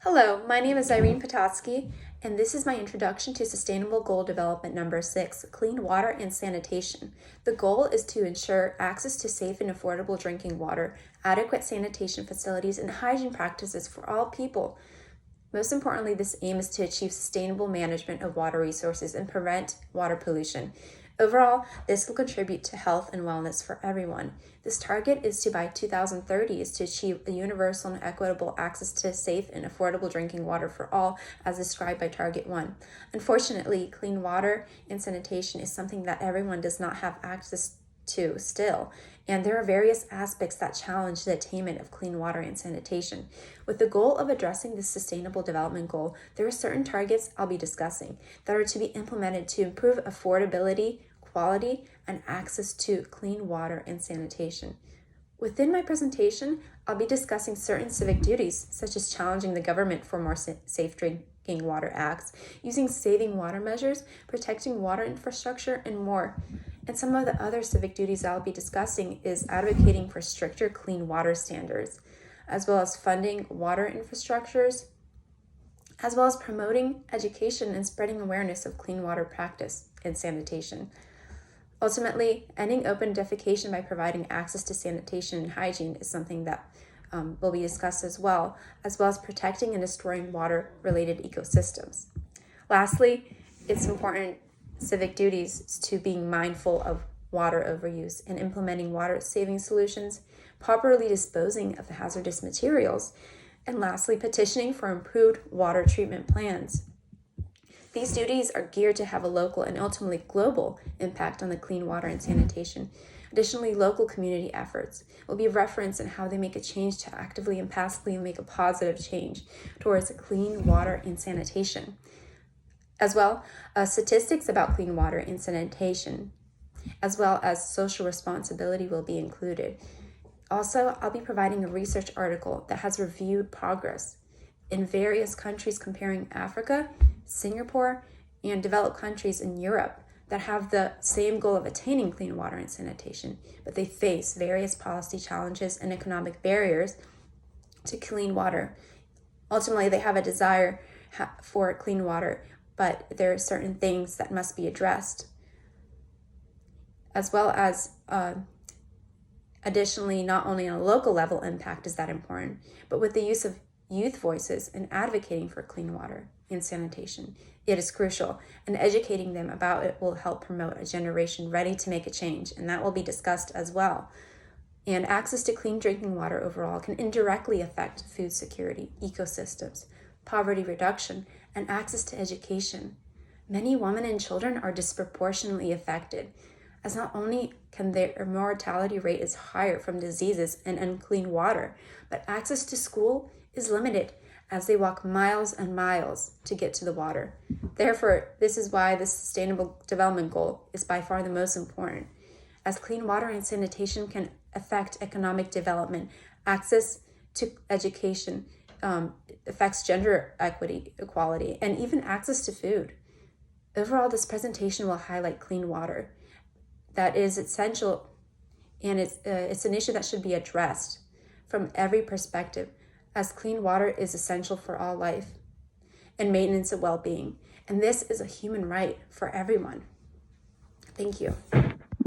Hello, my name is Irene Petotsky, and this is my introduction to Sustainable Goal Development Number 6, Clean Water and Sanitation. The goal is to ensure access to safe and affordable drinking water, adequate sanitation facilities, and hygiene practices for all people. Most importantly, this aim is to achieve sustainable management of water resources and prevent water pollution. Overall, this will contribute to health and wellness for everyone. This target is to, by 2030, is to achieve a universal and equitable access to safe and affordable drinking water for all, as described by Target 1. Unfortunately, clean water and sanitation is something that everyone does not have access to still, and there are various aspects that challenge the attainment of clean water and sanitation. With the goal of addressing this sustainable development goal, there are certain targets I'll be discussing that are to be implemented to improve affordability, quality, and access to clean water and sanitation. Within my presentation, I'll be discussing certain civic duties, such as challenging the government for more safe drinking water acts, using saving water measures, protecting water infrastructure, and more. And some of the other civic duties I'll be discussing is advocating for stricter clean water standards, as well as funding water infrastructures, as well as promoting education and spreading awareness of clean water practice and sanitation. Ultimately, ending open defecation by providing access to sanitation and hygiene is something that will be discussed as well as protecting and destroying water-related ecosystems. Lastly, it's important civic duties to being mindful of water overuse and implementing water-saving solutions, properly disposing of the hazardous materials, and lastly, petitioning for improved water treatment plans. These duties are geared to have a local and ultimately global impact on the clean water and sanitation. Additionally, local community efforts will be referenced in how they make a change to actively and passively make a positive change towards clean water and sanitation. As well, statistics about clean water and sanitation, as well as social responsibility will be included. Also, I'll be providing a research article that has reviewed progress in various countries comparing Africa, Singapore, and developed countries in Europe that have the same goal of attaining clean water and sanitation, but they face various policy challenges and economic barriers to clean water. Ultimately, they have a desire for clean water, but there are certain things that must be addressed. As well as, additionally, not only on a local level impact is that important, but with the use of youth voices and advocating for clean water and sanitation, it is crucial, and educating them about it will help promote a generation ready to make a change, and that will be discussed as well. And access to clean drinking water overall can indirectly affect food security, ecosystems, poverty reduction, and access to education. Many women and children are disproportionately affected, as not only can their mortality rate is higher from diseases and unclean water, but access to school is limited as they walk miles and miles to get to the water. Therefore, this is why the Sustainable Development Goal is by far the most important, as clean water and sanitation can affect economic development, access to education, affects gender equality, and even access to food. Overall, this presentation will highlight clean water that is essential, and it's an issue that should be addressed from every perspective, as clean water is essential for all life and maintenance of well-being. And this is a human right for everyone. Thank you.